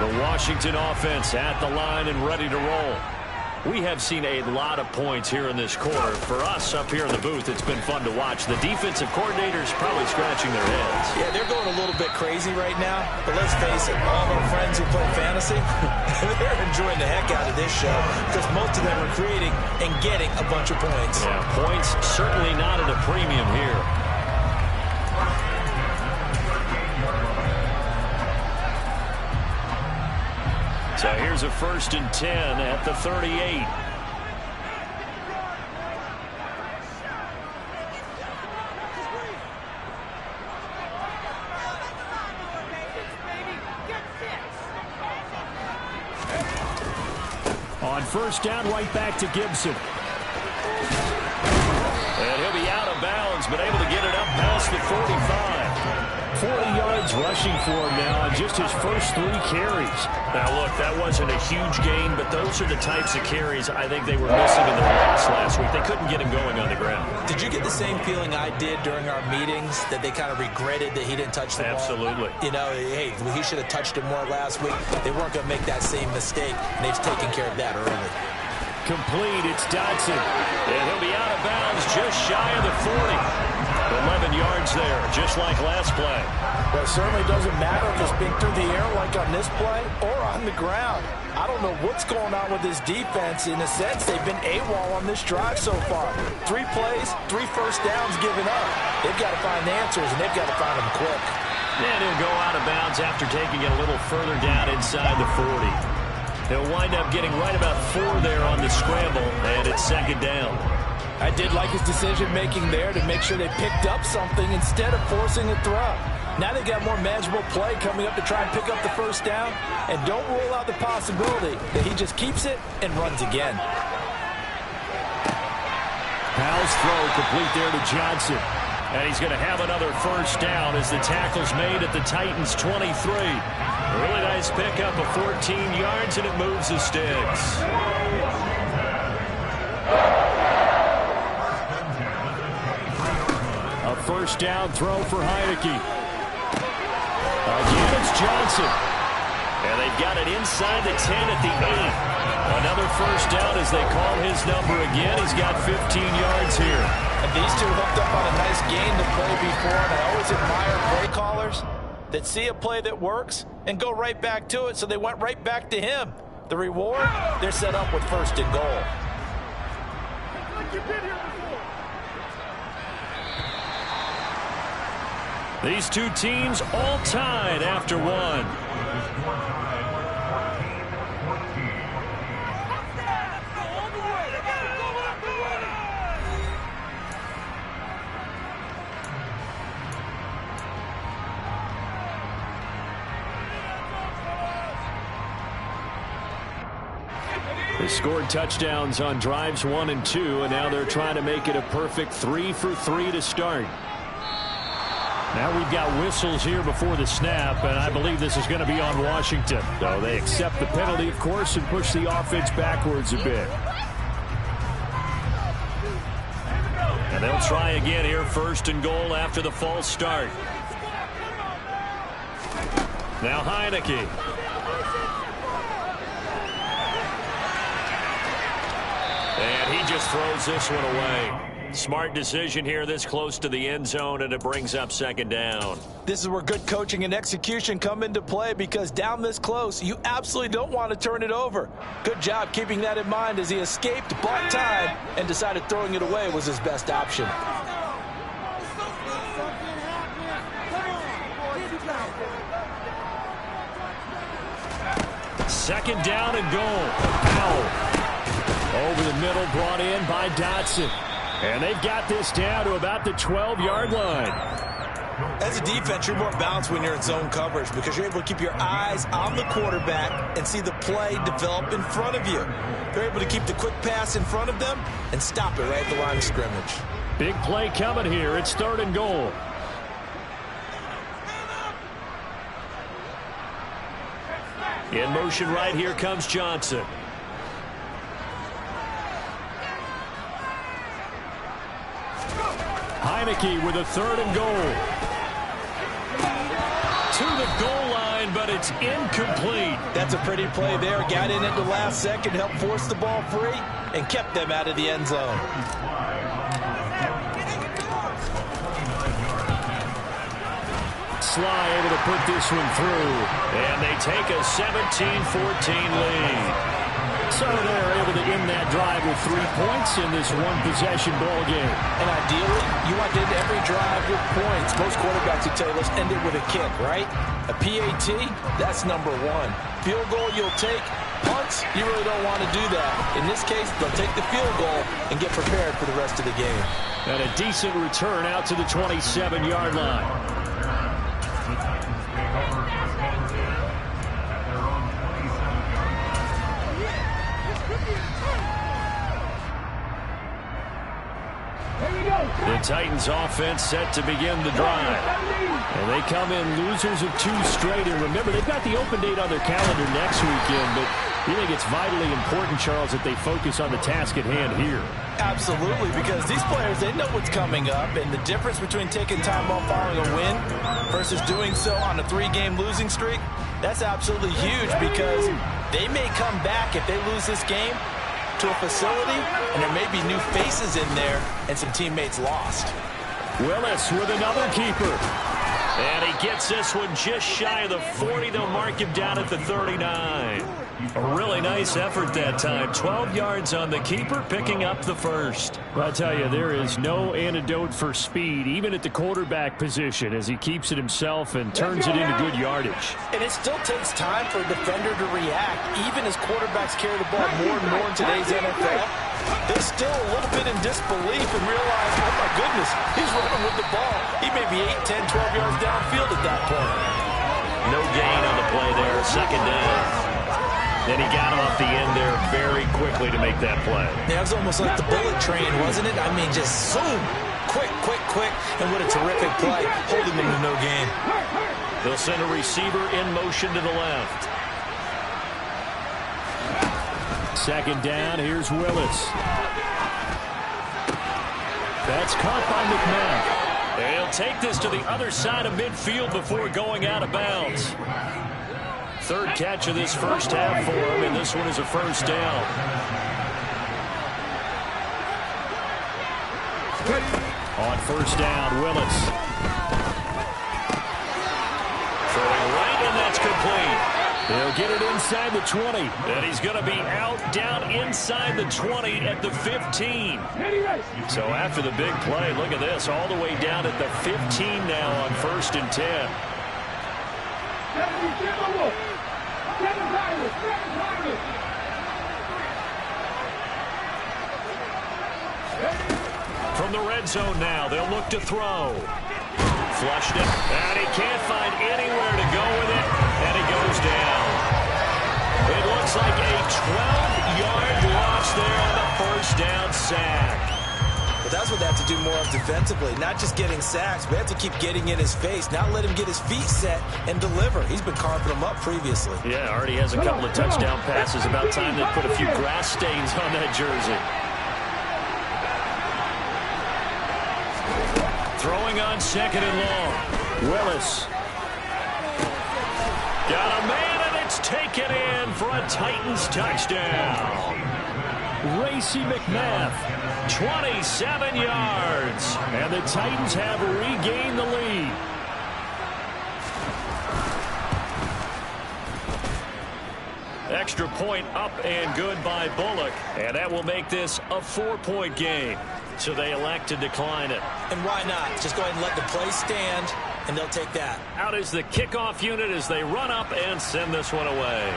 The Washington offense at the line and ready to roll. We have seen a lot of points here in this quarter. For us up here in the booth, it's been fun to watch. The defensive coordinators probably scratching their heads. Yeah, they're going a little bit crazy right now. But let's face it, all our friends who play fantasy, they're enjoying the heck out of this show because most of them are creating and getting a bunch of points. Yeah, points certainly not at a premium here. So here's a 1st and 10 at the 38. On 1st down, right back to Gibson. And he'll be out of bounds, but able to get it up past the 45. 40 yards rushing for him now on just his first 3 carries. Now, look, that wasn't a huge gain, but those are the types of carries I think they were missing in their loss last week. They couldn't get him going on the ground. Did you get the same feeling I did during our meetings, that they kind of regretted that he didn't touch the ball? Absolutely. You know, hey, he should have touched it more last week. They weren't going to make that same mistake, and they've taken care of that early. Complete, it's Dodson. And he'll be out of bounds just shy of the 40. 11 yards there, just like last play. Well, it certainly doesn't matter if it's being through the air like on this play or on the ground. I don't know what's going on with this defense. In a sense, they've been AWOL on this drive so far. 3 plays, 3 first downs given up. They've got to find answers, and they've got to find them quick. And he'll go out of bounds after taking it a little further down inside the 40. He'll wind up getting right about 4 there on the scramble, and it's 2nd down. I did like his decision-making there to make sure they picked up something instead of forcing a throw. Now they got more manageable play coming up to try and pick up the 1st down, and don't rule out the possibility that he just keeps it and runs again. Powell's throw complete there to Johnson. And he's going to have another 1st down as the tackle's made at the Titans' 23. Really nice pickup of 14 yards, and it moves the sticks. A 1st down throw for Heineke. Again, it's Johnson. And they've got it inside the 10 at the 8. Another 1st down as they call his number again. He's got 15 yards here. And these two hooked up on a nice gain to play before, and I always admire play callers that see a play that works and go right back to it, so they went right back to him. The reward, they're set up with 1st and goal. These two teams all tied after 1. They scored touchdowns on drives 1 and 2, and now they're trying to make it a perfect 3 for 3 to start. Now we've got whistles here before the snap, and I believe this is going to be on Washington. So they accept the penalty, of course, and push the offense backwards a bit. And they'll try again here, 1st and goal after the false start. Now Heineke. And he just throws this one away. Smart decision here this close to the end zone, and it brings up 2nd down. This is where good coaching and execution come into play, because down this close, you absolutely don't want to turn it over. Good job keeping that in mind as he escaped, bought time, and decided throwing it away was his best option. Second down and goal. Powell over the middle, brought in by Dodson. And they've got this down to about the 12-yard line. As a defense, you're more balanced when you're in zone coverage because you're able to keep your eyes on the quarterback and see the play develop in front of you. They're able to keep the quick pass in front of them and stop it right at the line of scrimmage. Big play coming here. It's 3rd and goal. In motion right here comes Johnson. Heineke with a 3rd and goal. To the goal line line, but it's incomplete. That's a pretty play there. Got in at the last second, helped force the ball free, and kept them out of the end zone. Sly able to put this one through, and they take a 17-14 lead. So they're able to end that drive with 3 points in this one-possession ball game. And ideally, you want to end every drive with points. Most quarterbacks would tell you, let's end it with a kick, right? A PAT, that's number one. Field goal you'll take. Punts, you really don't want to do that. In this case, they'll take the field goal and get prepared for the rest of the game. And a decent return out to the 27-yard line. The Titans offense set to begin the drive. And they come in losers of 2 straight. And remember, they've got the open date on their calendar next weekend. But you think it's vitally important, Charles, that they focus on the task at hand here? Absolutely, because these players, they know what's coming up. And the difference between taking time off following a win versus doing so on a 3-game losing streak, that's absolutely huge, because they may come back if they lose this game to a facility, and there may be new faces in there and some teammates lost. Willis with another keeper. And he gets this one just shy of the 40. They'll mark him down at the 39. A really nice effort that time. 12 yards on the keeper, picking up the first. Well, I'll tell you, there is no antidote for speed, even at the quarterback position, as he keeps it himself and turns it into good yardage. And it still takes time for a defender to react. Even as quarterbacks carry the ball more and more in today's NFL, they're still a little bit in disbelief and realize, oh my goodness, he's running with the ball. He may be 8, 10, 12 yards downfield at that point. No gain on the play there, second down. And he got off the end there very quickly to make that play. Yeah, it was almost like the bullet train, wasn't it? I mean, just zoom, quick, and what a terrific play, holding them to no gain. They'll send a receiver in motion to the left. Second down, here's Willis. That's caught by McMahon. They'll take this to the other side of midfield before going out of bounds. Third catch of this first half for him, and this one is a first down. On first down, Willis. Throwing right, and that's complete. They'll get it inside the 20. And he's going to be out down inside the 20 at the 15. So after the big play, look at this, all the way down at the 15 now on 1st and 10. From the red zone now, they'll look to throw. Flushed it, and he can't find anywhere to go with it, and he goes down. It looks like a 12-yard loss there on the first down sack. But that's what they have to do more of defensively, not just getting sacks, but they have to keep getting in his face, not let him get his feet set and deliver. He's been carving them up previously. Yeah, already has a couple of touchdown passes. About time they put a few grass stains on that jersey. Throwing on second and long. Willis. Got a man, and it's taken in for a Titans touchdown. Racey McMath, 27 yards. And the Titans have regained the lead. Extra point up and good by Bullock. And that will make this a 4-point game. So they elect to decline it. And why not? Just go ahead and let the play stand, and they'll take that. Out is the kickoff unit as they run up and send this one away.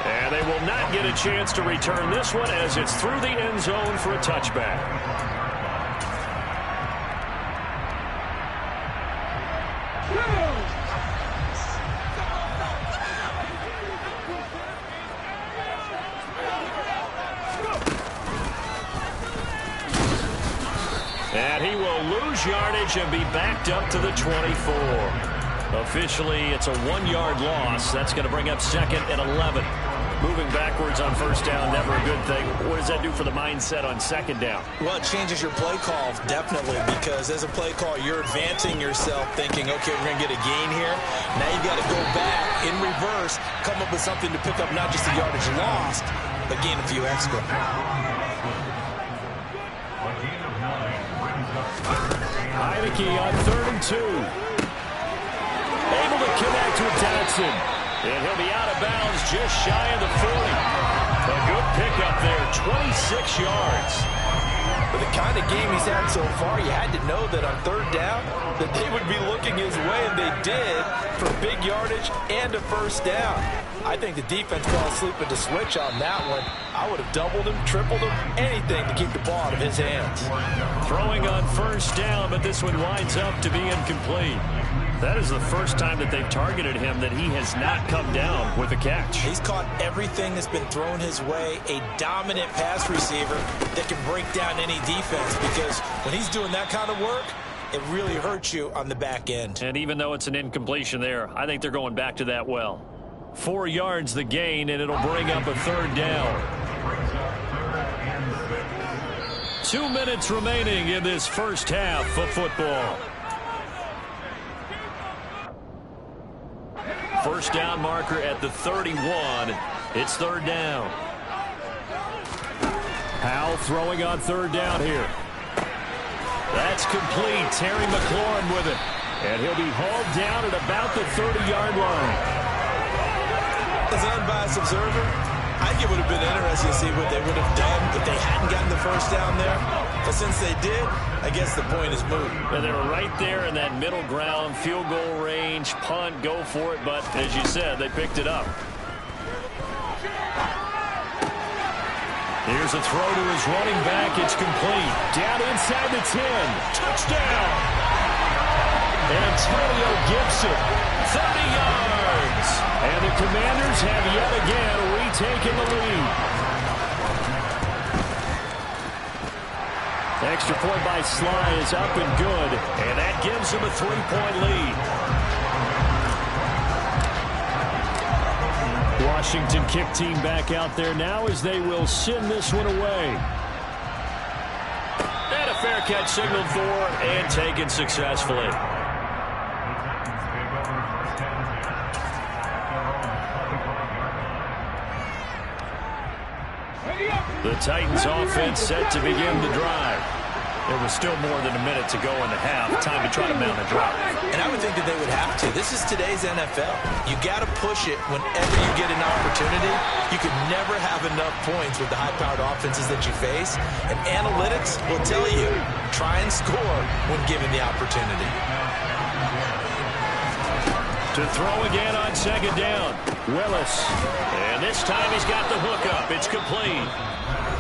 And they will not get a chance to return this one as it's through the end zone for a touchback. And he will lose yardage and be backed up to the 24. Officially, it's a 1-yard loss. That's going to bring up 2nd and 11. Moving backwards on first down, never a good thing. What does that do for the mindset on second down? Well, it changes your play call, definitely, because as a play call, you're advancing yourself thinking, okay, we're going to get a gain here. Now you've got to go back in reverse, come up with something to pick up not just the yardage lost, but gain a few extra. Heineke on 3rd and 2. Able to connect with Dotson. And he'll be out of bounds just shy of the 40. A good pickup there, 26 yards. With the kind of game he's had so far, you had to know that on 3rd down that they would be looking his way, and they did, for big yardage and a first down. I think the defense fell asleep at the switch on that one. I would have doubled him, tripled him, anything to keep the ball out of his hands. Throwing on first down, but this one winds up to be incomplete. That is the first time that they've targeted him that he has not come down with a catch. He's caught everything that's been thrown his way, a dominant pass receiver that can break down any defense, because when he's doing that kind of work, it really hurts you on the back end. And even though it's an incompletion there, I think they're going back to that well. 4 yards the gain, and it'll bring up a 3rd down. 2 minutes remaining in this first half of football. First down marker at the 31. It's 3rd down. Powell throwing on 3rd down here. That's complete. Terry McLaurin with it. And he'll be hauled down at about the 30-yard line. As an unbiased observer, I think it would have been interesting to see what they would have done if they hadn't gotten the first down there. But since they did, I guess the point is moot. And they were right there in that middle ground, field goal range, punt, go for it. But as you said, they picked it up. Here's a throw to his running back. It's complete. Down inside the 10. Touchdown! Antonio Gibson, 30 yards. And the Commanders have yet again retaken the lead. The extra point by Sly is up and good, and that gives them a 3-point lead. Washington kick team back out there now as they will send this one away. And a fair catch signaled for and taken successfully. The Titans offense set to begin the drive. There was still more than a minute to go in the half. Time to try to mount a drive. And I would think that they would have to. This is today's NFL. You got to push it whenever you get an opportunity. You could never have enough points with the high-powered offenses that you face. And analytics will tell you, try and score when given the opportunity. To throw again on second down. Willis. And this time he's got the hookup. It's complete.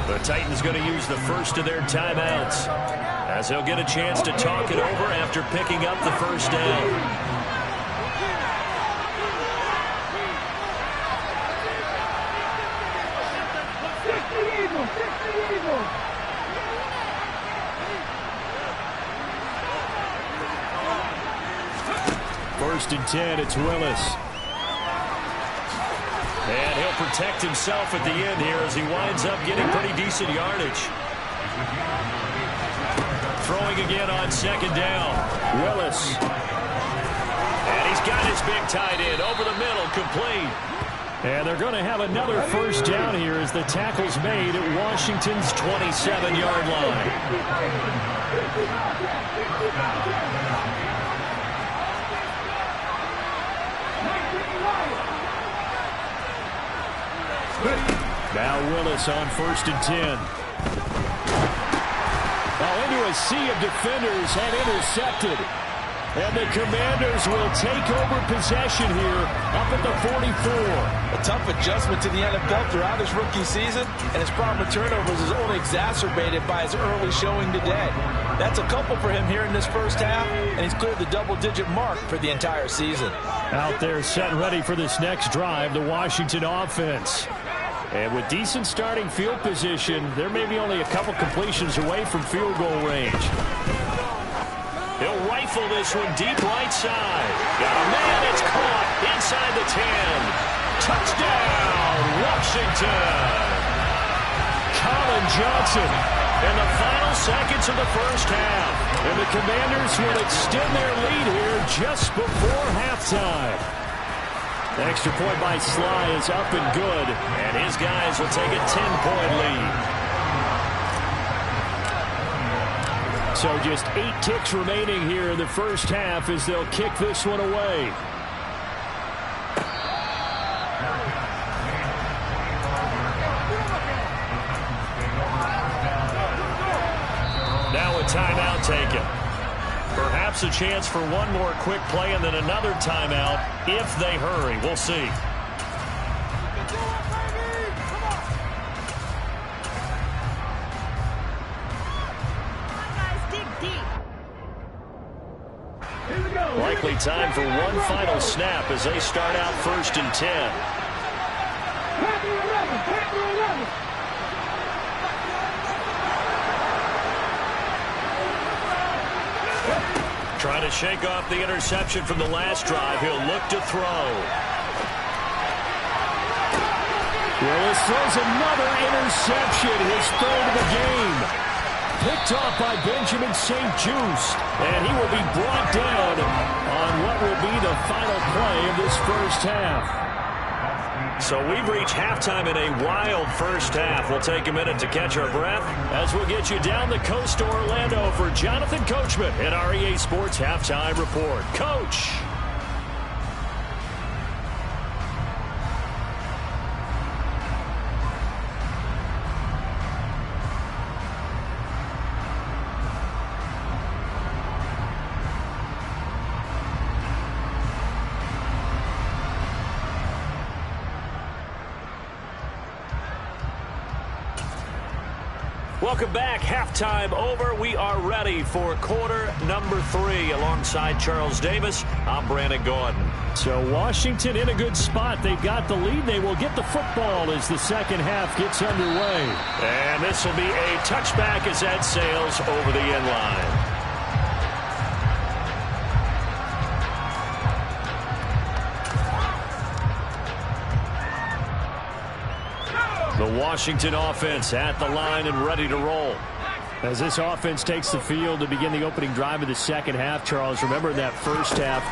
The Titans going to use the first of their timeouts as he'll get a chance to talk it over after picking up the first down. First and 10, it's Willis. And he'll protect himself at the end here as he winds up getting pretty decent yardage. Throwing again on second down. Willis. And he's got his big tight end over the middle, complete. And they're going to have another first down here as the tackle's made at Washington's 27-yard line. Now Willis on first and 10. Now into a sea of defenders and intercepted. And the Commanders will take over possession here up at the 44. A tough adjustment to the NFL throughout his rookie season, and his problem with turnovers is only exacerbated by his early showing today. That's a couple for him here in this first half, and he's cleared the double-digit mark for the entire season. Out there set ready for this next drive, the Washington offense. And with decent starting field position, there may be only a couple completions away from field goal range. He'll rifle this one deep right side. Got a man, it's caught inside the 10. Touchdown, Washington. Colin Johnson in the final seconds of the first half. And the Commanders will extend their lead here just before halftime. The extra point by Sly is up and good, and his guys will take a 10-point lead. So just 8 ticks remaining here in the first half as they'll kick this one away. Now a timeout taken. Perhaps a chance for one more quick play and then another timeout if they hurry. We'll see. Likely time for one final snap as they start out 1st and 10. Trying to shake off the interception from the last drive. He'll look to throw. Willis throws another interception, his 3rd of the game. Picked off by Benjamin St-Juste, and he will be brought down on what will be the final play of this first half. So we've reached halftime in a wild first half. We'll take a minute to catch our breath as we'll get you down the coast to Orlando for Jonathan Coachman at our EA Sports Halftime Report. Coach. Welcome back. Halftime over. We are ready for quarter number 3. Alongside Charles Davis, I'm Brandon Gordon. So Washington in a good spot. They've got the lead. They will get the football as the second half gets underway. And this will be a touchback as that sails over the end line. The Washington offense at the line and ready to roll. As this offense takes the field to begin the opening drive of the second half, Charles, remember that first half,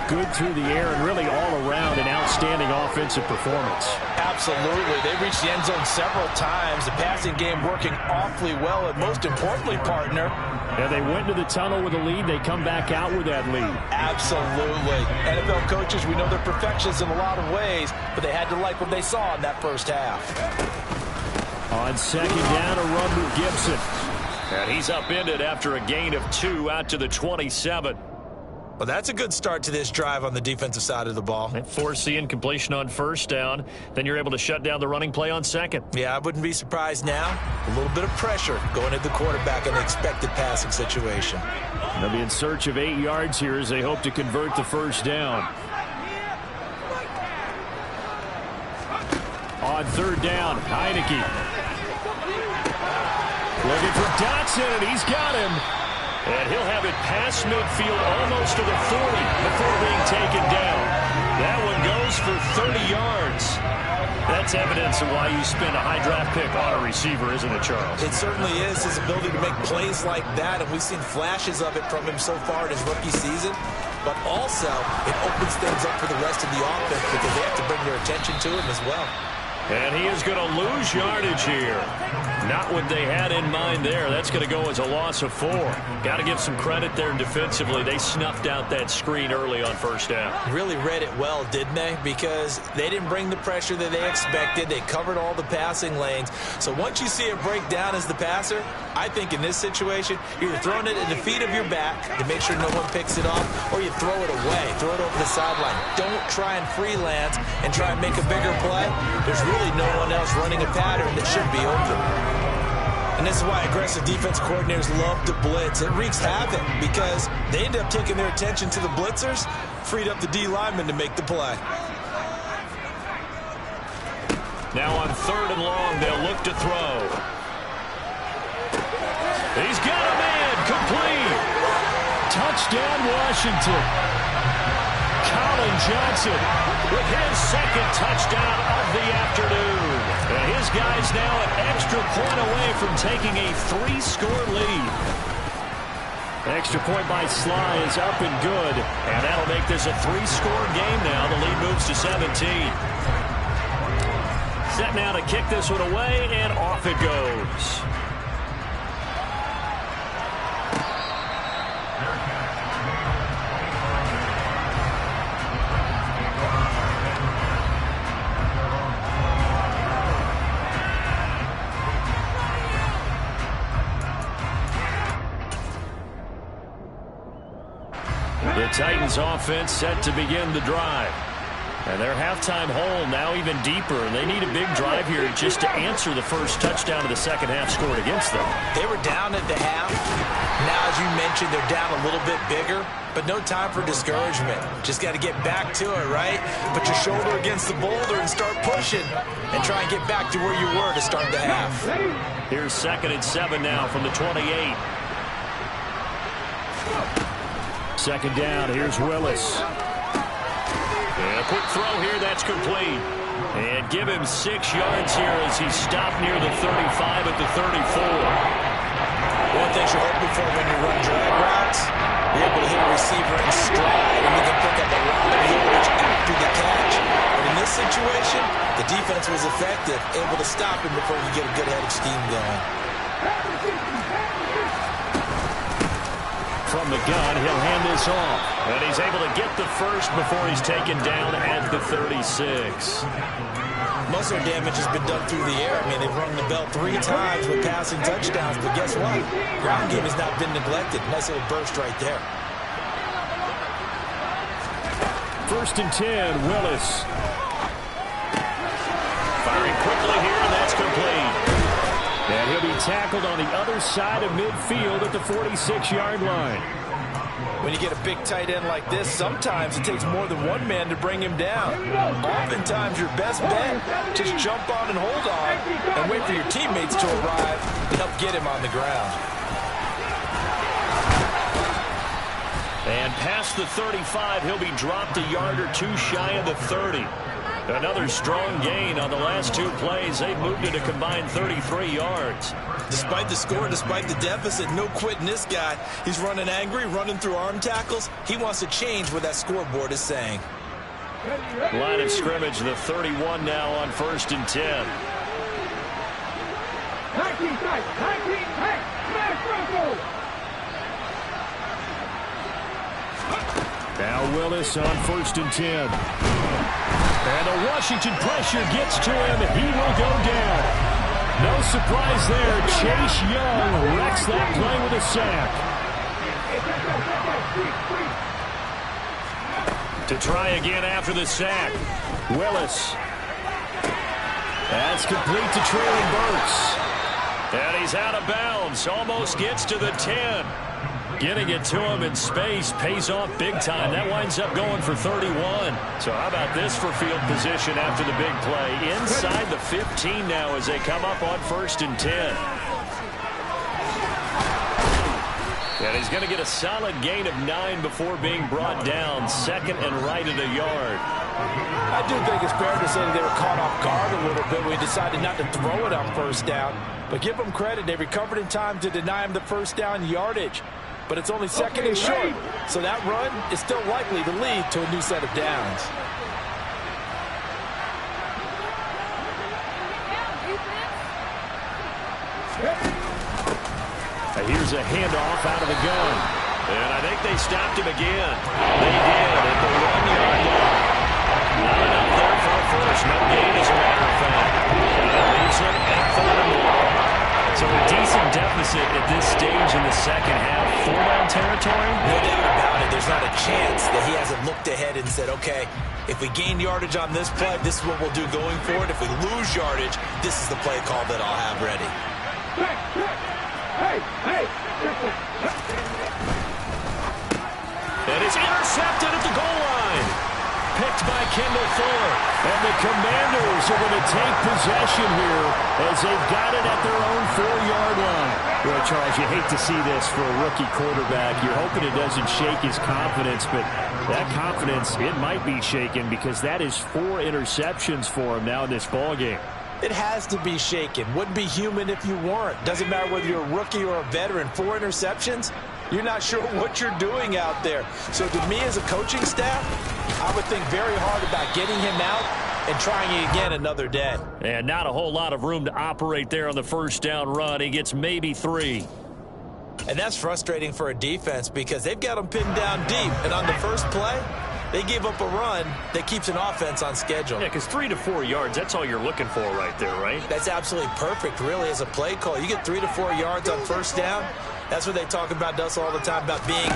good through the air and really all around an outstanding offensive performance. Absolutely. They reached the end zone several times. The passing game working awfully well, and most importantly, partner, and they went to the tunnel with a lead. They come back out with that lead. Absolutely. NFL coaches, we know they're perfectionists in a lot of ways, but they had to like what they saw in that first half. On second down, a run with Gibson. And he's upended after a gain of 2 out to the 27. Well, that's a good start to this drive on the defensive side of the ball. And force the incompletion on first down. Then you're able to shut down the running play on second. Yeah, I wouldn't be surprised now. A little bit of pressure going at the quarterback in the expected passing situation. They'll be in search of 8 yards here as they hope to convert the first down. On third down, Heineke. Looking for Dotson, and he's got him. And he'll have it past midfield almost to the 40 before being taken down. That one goes for 30 yards. That's evidence of why you spend a high draft pick on a receiver, isn't it, Charles? It certainly is, his ability to make plays like that, and we've seen flashes of it from him so far in his rookie season. But also, it opens things up for the rest of the offense because they have to bring their attention to him as well. And he is going to lose yardage here. Not what they had in mind there. That's going to go as a loss of 4. Got to give some credit there defensively. They snuffed out that screen early on first down. Really read it well, didn't they? Because they didn't bring the pressure that they expected. They covered all the passing lanes. So once you see it break down as the passer, I think in this situation, you're throwing it at the feet of your back to make sure no one picks it off, or you throw it away, throw it over the sideline. Don't try and freelance and try and make a bigger play. There's really no one else running a pattern that should be open. And this is why aggressive defense coordinators love to blitz. It wreaks havoc because they end up taking their attention to the blitzers, freed up the D lineman to make the play. Now on third and long, they'll look to throw. He's got a man complete. Touchdown, Washington. Colin Johnson with his second touchdown of the afternoon. And his guy's now an extra point away from taking a 3-score lead. Extra point by Sly is up and good. And that'll make this a 3-score game now. The lead moves to 17. Set now to kick this one away, and off it goes. The Titans offense set to begin the drive. And their halftime hole now even deeper. They need a big drive here just to answer the first touchdown of the second half scored against them. They were down at the half. Now, as you mentioned, they're down a little bit bigger, but no time for discouragement. Just got to get back to it, right? Put your shoulder against the boulder and start pushing and try and get back to where you were to start the half. Here's 2nd and 7 now from the 28. Second down, here's Willis. And a quick throw here, that's complete. And give him 6 yards here as he's stopped near the 35 at the 34. One thing you're hoping for when you run drag routes, you're able to hit a receiver in stride and you can pick up a lot of yardage after the catch. But in this situation, the defense was effective, able to stop him before you get a good head of steam going. From the gun, he'll hand this off. And he's able to get the first before he's taken down at the 36. Most of their damage has been done through the air. I mean, they've rung the bell 3 times with passing touchdowns, but guess what? Ground game has not been neglected. Nice little burst right there. 1st and 10, Willis. Firing quickly here, and that's complete. And he'll be tackled on the other side of midfield at the 46-yard line. When you get a big tight end like this, sometimes it takes more than one man to bring him down. Oftentimes, your best bet, just jump on and hold on and wait for your teammates to arrive and help get him on the ground. And past the 35, he'll be dropped a yard or 2 shy of the 30. Another strong gain on the last 2 plays. They've moved it a combined 33 yards. Despite the score, despite the deficit, no quitting this guy. He's running angry, running through arm tackles. He wants to change what that scoreboard is saying. Line of scrimmage, the 31 now on 1st and 10. Now Willis on 1st and 10. And the Washington pressure gets to him. He will go down. No surprise there. Chase Young wrecks that play with a sack. To try again after the sack. Willis. That's complete to trailing Burks. And he's out of bounds. Almost gets to the 10. Getting it to him in space pays off big time. That winds up going for 31. So how about this for field position after the big play? Inside the 15 now as they come up on 1st and 10. And he's going to get a solid gain of 9 before being brought down. 2nd and right at a yard. I do think it's fair to say that they were caught off guard a little bit. We decided not to throw it on 1st down. But give them credit. They recovered in time to deny him the 1st down yardage. But it's only 2nd and short, so that run is still likely to lead to a new set of downs. Here's a handoff out of the gun. And I think they stopped him again. They did at the 1-yard line. Not enough there for a first. No gain, as a matter of fact. That leaves him at 3rd and 1. So a decent deficit at this stage in the second half. 4-down territory? No doubt about it. There's not a chance that he hasn't looked ahead and said, okay, if we gain yardage on this play, this is what we'll do going forward. If we lose yardage, this is the play call that I'll have ready. And it's intercepted at the goal line. Picked by Kendall Fuller. And the Commanders are going to take possession here as they've got it at their own 4-yard line. Well, Charles, you hate to see this for a rookie quarterback. You're hoping it doesn't shake his confidence, but that confidence, it might be shaken because that is 4 interceptions for him now in this ballgame. It has to be shaken. Wouldn't be human if you weren't. Doesn't matter whether you're a rookie or a veteran. 4 interceptions, you're not sure what you're doing out there. So to me as a coaching staff, I would think very hard about getting him out and trying it again another day. And not a whole lot of room to operate there on the first down run. He gets maybe 3. And that's frustrating for a defense because they've got them pinned down deep. And on the first play, they gave up a run that keeps an offense on schedule. Yeah, because 3 to 4 yards, that's all you're looking for right there, right? That's absolutely perfect, really, as a play call. You get 3 to 4 yards on first down. That's what they talk about, Dustin, all the time, about being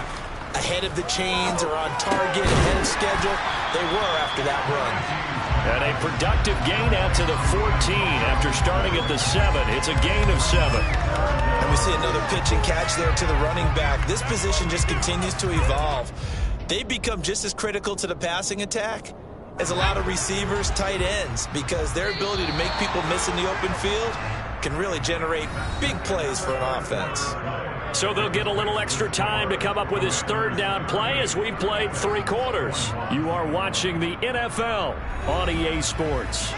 ahead of the chains or on target, ahead of schedule. They were after that run. And a productive gain out to the 14 after starting at the 7. It's a gain of 7. And we see another pitch and catch there to the running back. This position just continues to evolve. They become just as critical to the passing attack as a lot of receivers, tight ends, because their ability to make people miss in the open field can really generate big plays for an offense. So they'll get a little extra time to come up with his third down play as we've played 3 quarters. You are watching the NFL on EA Sports.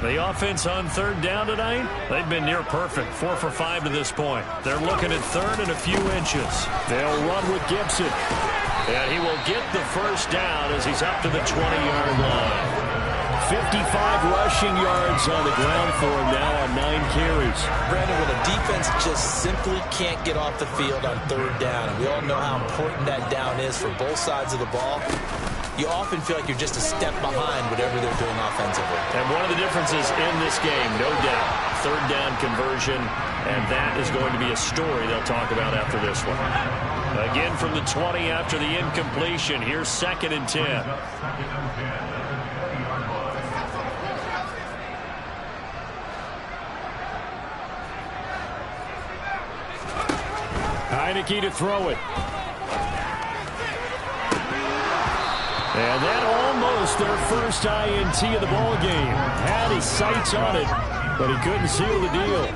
The offense on third down tonight, they've been near perfect, 4 for 5 to this point. They're looking at third and a few inches. They'll run with Gibson. And he will get the first down as he's up to the 20-yard line. 55 rushing yards on the ground for him now on 9 carries. Brandon, when a defense just simply can't get off the field on third down, and we all know how important that down is for both sides of the ball, you often feel like you're just a step behind whatever they're doing offensively. And one of the differences in this game, no doubt, third down conversion, and that is going to be a story they'll talk about after this one. Again from the 20 after the incompletion. Here's 2nd and 10. Heineke to throw it. And that almost their first INT of the ball game. Had his sights on it, but he couldn't seal the deal.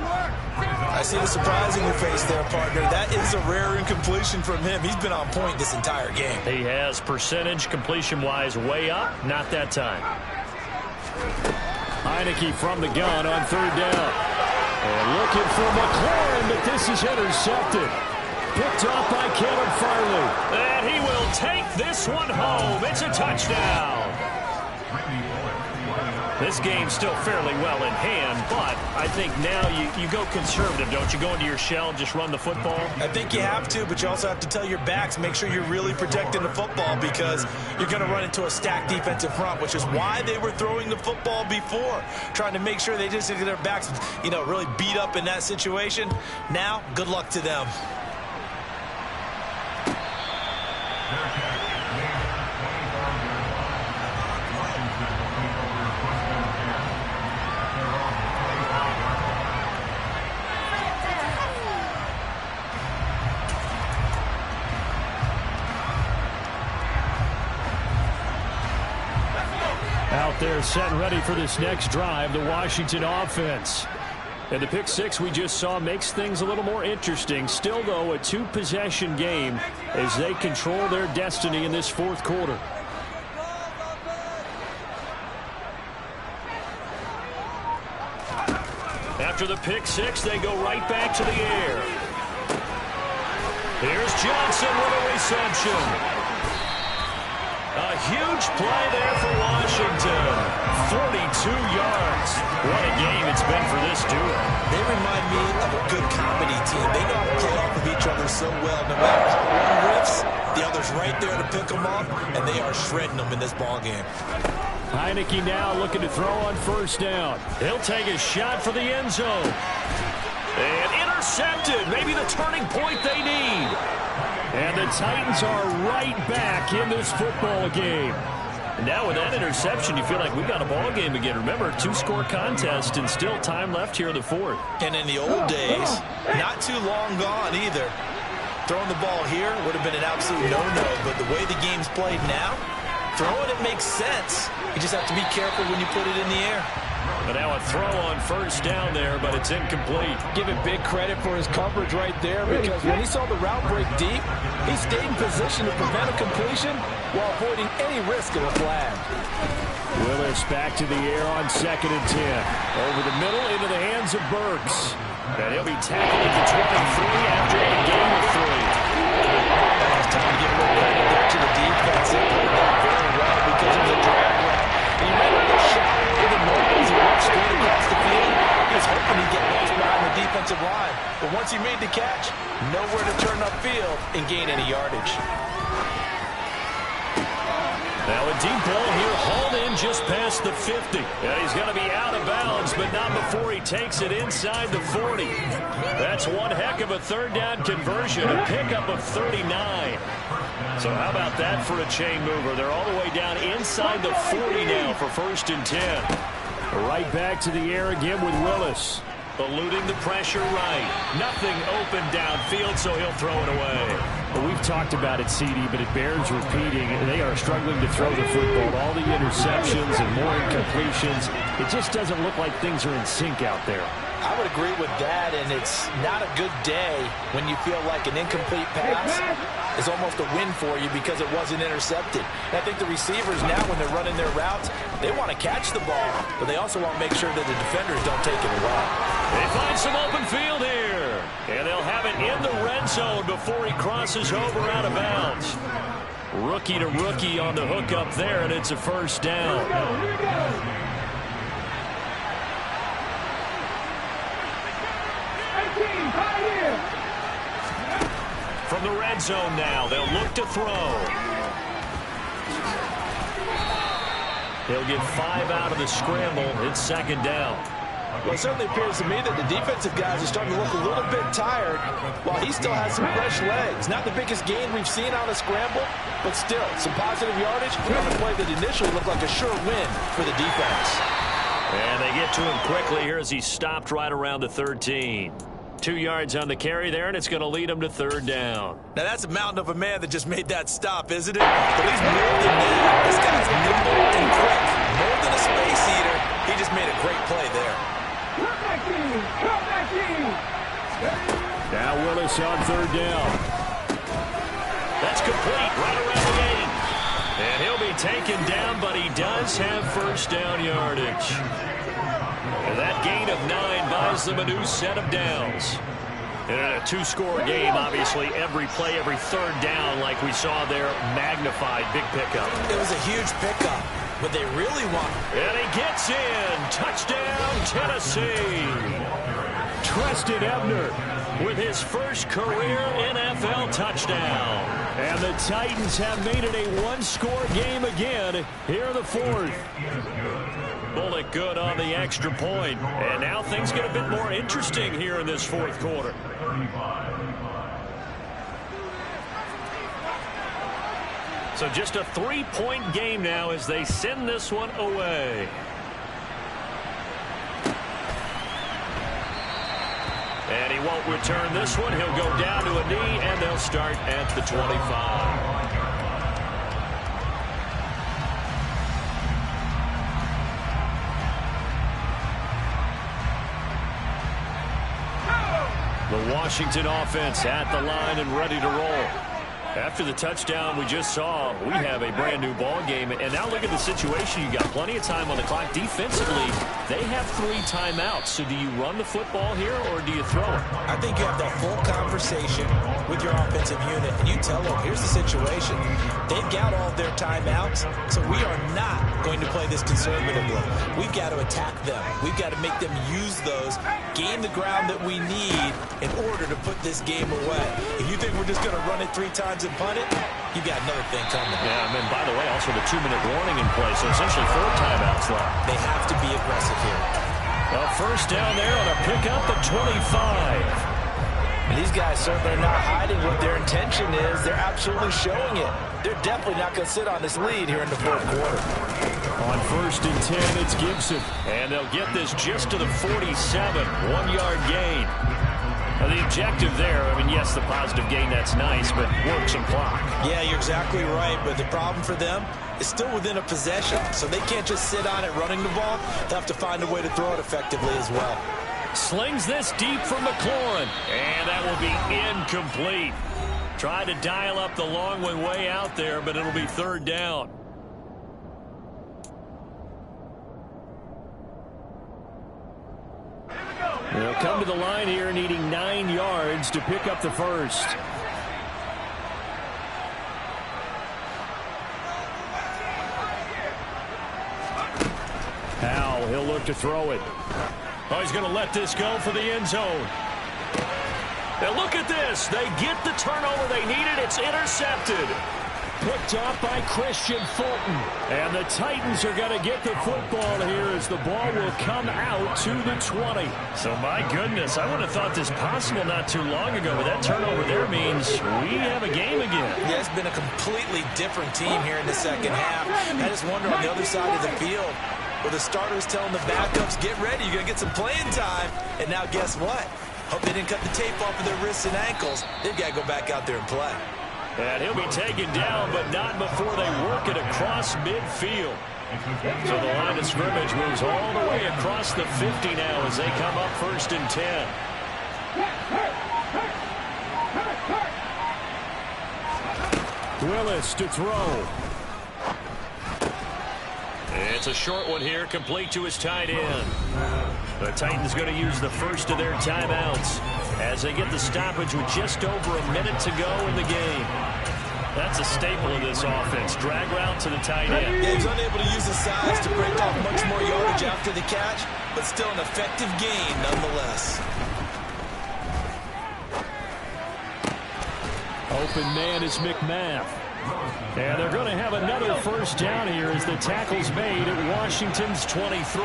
I see the surprise in your face there, partner. That is a rare incompletion from him. He's been on point this entire game. He has percentage completion-wise way up. Not that time. Heineke from the gun on third down. And looking for McLaurin, but this is intercepted. Picked off by Caleb Farley. And he will take this one home. It's a touchdown. This game's still fairly well in hand, but I think now you go conservative, don't you? Go into your shell, just run the football? I think you have to, but you also have to tell your backs, make sure you're really protecting the football because you're going to run into a stacked defensive front, which is why they were throwing the football before, trying to make sure they just get their backs, really beat up in that situation. Now, good luck to them. Out there set and ready for this next drive, the Washington offense. And the pick 6 we just saw makes things a little more interesting. Still, though, a 2-possession game as they control their destiny in this 4th quarter. After the pick 6, they go right back to the air. Here's Johnson with a reception. A huge play there for Washington. 42 yards. What a game it's been for this duo. They remind me of a good comedy team. They know how to play off of each other so well. No matter how one riffs, the other's right there to pick them off, and they are shredding them in this ballgame. Heineke now looking to throw on first down. He'll take a shot for the end zone. And intercepted. Maybe the turning point they need. And the Titans are right back in this football game. And now with that interception, you feel like we've got a ball game again. Remember, 2-score contest and still time left here in the 4th. And in the old days, not too long gone either. Throwing the ball here would have been an absolute no-no. But the way the game's played now, Throwing it makes sense. You just have to be careful when you put it in the air. But now a throw on first down there, but it's incomplete. Give him big credit for his coverage right there, because when he saw the route break deep, he stayed in position to prevent a completion while avoiding any risk of a flag. Willis back to the air on 2nd and 10. Over the middle into the hands of Burks. And he'll be tackled at the 23 after a gain of 3. It's time to give a little credit there to the defense. They played that very well because of the drag route. And he made a little shot with the noise and went straight across the field. He was hoping he'd get lost behind the defensive line. But once he made the catch, nowhere to turn upfield and gain any yardage. Now a deep ball here, hauled in just past the 50. And he's going to be out of bounds, but not before he takes it inside the 40. That's one heck of a third down conversion, a pickup of 39. So how about that for a chain mover? They're all the way down inside the 40 now for 1st and 10. Right back to the air again with Willis. Eluding the pressure right. Nothing open downfield, so he'll throw it away. Well, we've talked about it, CD, but it bears repeating. They are struggling to throw the football. All the interceptions and more incompletions. It just doesn't look like things are in sync out there. I would agree with that, and it's not a good day when you feel like an incomplete pass is almost a win for you because it wasn't intercepted. And I think the receivers now, when they're running their routes, they want to catch the ball, but they also want to make sure that the defenders don't take it away. They find some open field here, and they'll have it in the red zone before he crosses over out of bounds. Rookie to rookie on the hook up there, and it's a first down. From the red zone now, they'll look to throw. They'll get 5 out of the scramble. It's 2nd down. Well, it certainly appears to me that the defensive guys are starting to look a little bit tired while he still has some fresh legs. Not the biggest gain we've seen on a scramble, but still some positive yardage on a play that initially looked like a sure win for the defense. And they get to him quickly here as he stopped right around the 13. 2 yards on the carry there, and it's going to lead him to 3rd down. Now, that's a mountain of a man that just made that stop, isn't it? But he's more than that. This guy's nimble and quick. More than a space eater. He just made a great play there. Now Willis on 3rd down. That's complete right around the gate. And he'll be taken down, but he does have first down yardage. And that gain of 9 buys them a new set of downs. And in a 2-score game, obviously, every play, every 3rd down, like we saw there, magnified. Big pickup. It was a huge pickup, but they really want. And he gets in. Touchdown, Tennessee. Treston Ebner with his first career NFL touchdown. And the Titans have made it a 1-score game again here in the 4th. Bullock good on the extra point. And now things get a bit more interesting here in this 4th quarter. So just a 3-point game now as they send this one away. And he won't return this one. He'll go down to a knee, and they'll start at the 25. The Washington offense at the line and ready to roll. After the touchdown we just saw, we have a brand new ball game. And now look at the situation. You got plenty of time on the clock. Defensively, they have 3 timeouts. So do you run the football here or do you throw it? I think you have that full conversation with your offensive unit, and you tell them, here's the situation. They've got all their timeouts, so we are not going to play this conservatively. We've got to attack them. We've got to make them use those, gain the ground that we need in order to put this game away. If you think we're just going to run it 3 times and punt it, you got another thing coming. Yeah, and by the way, also the 2-minute warning in play, so essentially 4 timeouts left. They have to be aggressive here. Well, first down there on a pickup at 25. And these guys certainly are not hiding what their intention is. They're absolutely showing it. They're definitely not going to sit on this lead here in the 4th quarter. On 1st and 10, it's Gibson. And they'll get this just to the 47. 1-yard gain. The objective there, I mean, yes, the positive gain, that's nice, but work some clock. Yeah, you're exactly right, but the problem for them is still within a possession, so they can't just sit on it running the ball. They'll have to find a way to throw it effectively as well. Slings this deep for McLaurin, and that will be incomplete. Tried to dial up the long way out there, but it'll be third down. They'll come to the line here needing 9 yards to pick up the first. Howell, he'll look to throw it. Oh, he's going to let this go for the end zone. Now look at this. They get the turnover they needed. It's intercepted. Picked off by Christian Fulton. And the Titans are going to get the football here as the ball will come out to the 20. So, my goodness, I would have thought this possible not too long ago, but that turnover there means we have a game again. Yeah, it's been a completely different team here in the second half. I just wonder on the other side of the field, where the starters telling the backups, get ready, you're going to get some playing time. And now guess what? Hope they didn't cut the tape off of their wrists and ankles. They've got to go back out there and play. And he'll be taken down, but not before they work it across midfield. So the line of scrimmage moves all the way across the 50 now as they come up 1st and 10. Willis to throw. It's a short one here, complete to his tight end. The Titans going to use the first of their timeouts as they get the stoppage with just over a minute to go in the game. That's a staple of this offense. Drag route to the tight end. Yeah, he's unable to use his size to break off much more yardage after the catch, but still an effective gain nonetheless. Open man is McMath. And they're going to have another first down here as the tackle's made at Washington's 23.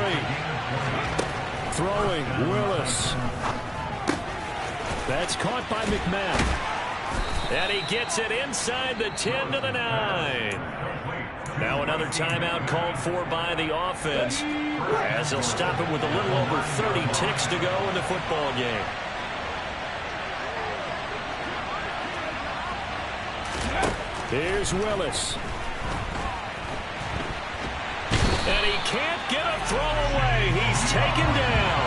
Throwing, Willis. That's caught by McMath. And he gets it inside the 10 to the 9. Now another timeout called for by the offense as they'll stop it with a little over 30 ticks to go in the football game. Here's Willis. And he can't get a throw away. He's taken down.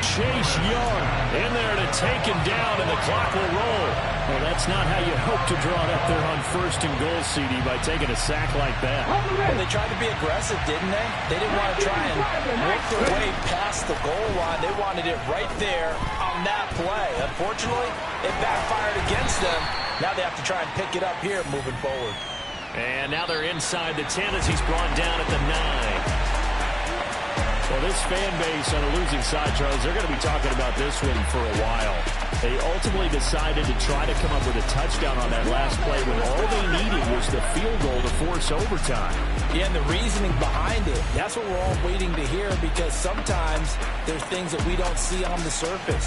Chase Young in there to take him down, and the clock will roll. Well, that's not how you hope to draw it up there on 1st and goal, CD, by taking a sack like that. Well, they tried to be aggressive, didn't they? They didn't want to try and work their way past the goal line. They wanted it right there on that play. Unfortunately, it backfired against them. Now they have to try and pick it up here moving forward. And now they're inside the 10 as he's brought down at the 9. Well, this fan base on a losing side, Charles, they're going to be talking about this one for a while. They ultimately decided to try to come up with a touchdown on that last play when all they needed was the field goal to force overtime. Yeah, and the reasoning behind it, that's what we're all waiting to hear, because sometimes there's things that we don't see on the surface.